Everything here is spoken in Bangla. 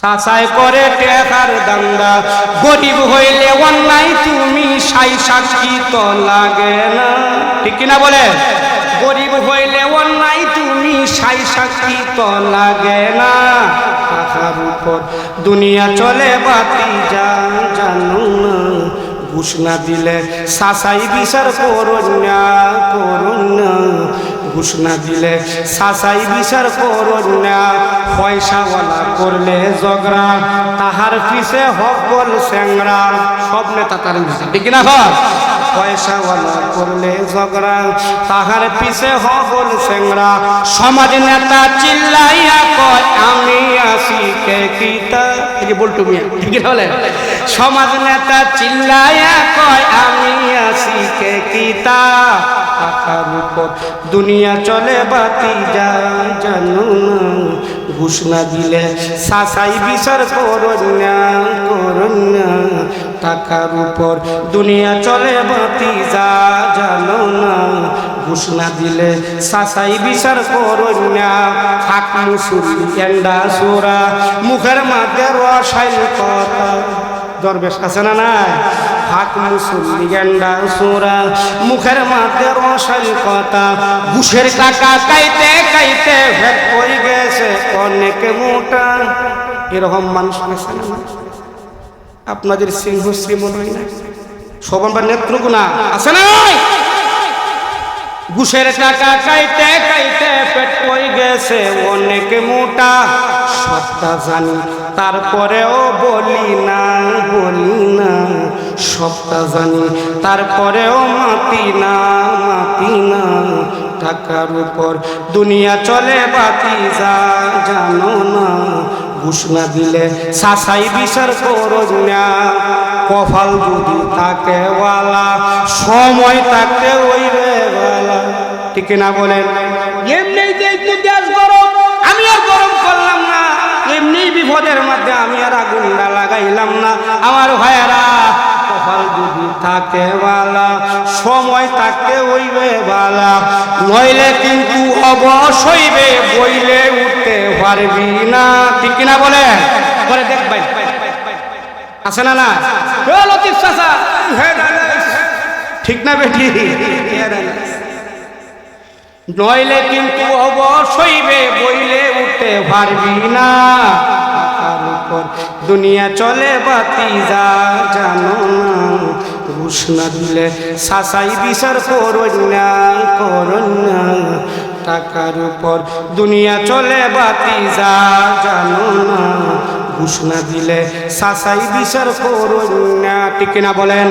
সাসাই করে টেকার দান্দা গরিব হইলে অন্যায় তুমি সাই সাক্ষী তো লাগে না, ঠিক কিনা বলে? গরিব হইলে অন্যায় তুমি সাই সাক্ষী তো লাগে না। টাকার উপর দুনিয়া চলে বাতি জানো না, ঘুষ না দিলে সাসাই বিচার করুন না, ঘুষ না দিলে সাসাই বিচার করুন না। পয়সাওয়ালা করলে ঝগড়া তাহার পিছে হক বল স্যাংরা, সব নেতা তার ঠিক না হয়। পয়সাওয়ালা করলে ঝগড়া তাহার পিছে হক বল স্যাংরা। সমাজ নেতা চিল্লাইয়া কয় আমি আসি কে কিতা, এই যে বলটু মিয়া ঠিক হলে। সমাজ নেতা চিল্লাইয়া কয় আমি আসি কে কিতা। টাকার উপর দুনিয়া চলে বাতি জানো না, ঘুষ না দিলে সাসাই বিচার করুন না। টাকার উপর দুনিয়া চলে বাতি জানো না, ঘুষ না দিলে সাসাই বিচার করুন না। হাক মুসুরি এন্ডা সোরা মুখের মাঝে রসাইল কথা, দরবেশ আছে না নাই? হাক মুসুরি এন্ডা সোরা মুখের মাঝে রসাইল কথা। ঘুষের টাকা কাইতে কাইতে ভেট হয়ে গেছে অনেক মোটা, এরকম মানুষ আছে না? আপনাদের সিংহশ্রী মনে হয় না, সবার নেত্রকোনা আছে না? ঘুষের টাকা কাইতে কাইতে পেট হয়ে গেছে অনেক মোটা। সবটা জানি তারপরেও বলি না, সবটা জানি তারপরেও মাতি না। টাকার উপর দুনিয়া চলে বাতি জানো না, ঘুষ না দিলে সাসাই বিচার করুন না। কপাল যদি থাকে ওয়ালা সময় থাকতে ওই রে ওয়ালা, ঠিক না বলেন? এমনি যে একটু গ্যাস গরম আমি আর গরম করলাম না, এমনি বিপদের মধ্যে আমি আর আগুনটা লাগাইলাম না। আমার ভাইয়েরা, কপাল যদি থাকে ওয়ালা সময় থাকতে ওইবে বালা, নইলে কিন্তু অবশ্যই বইলে উঠতে পারবি না, ঠিক না বলে? পরে দেখবেন আছে না না লতিফ চাচা, ঠিক না বেটি? নইলে কিন্তু অবশ্যই বইলে উঠতে পারবি না। তার উপর দুনিয়া চলে বাতি জানো না, ঘুষ না দিলে সাসাই বিচার করুন না। টাকার উপর দুনিয়া চলে বাতি জানো না, ঘুষ না দিলে সাসাই বিচার করুন না, ঠিক না বলেন?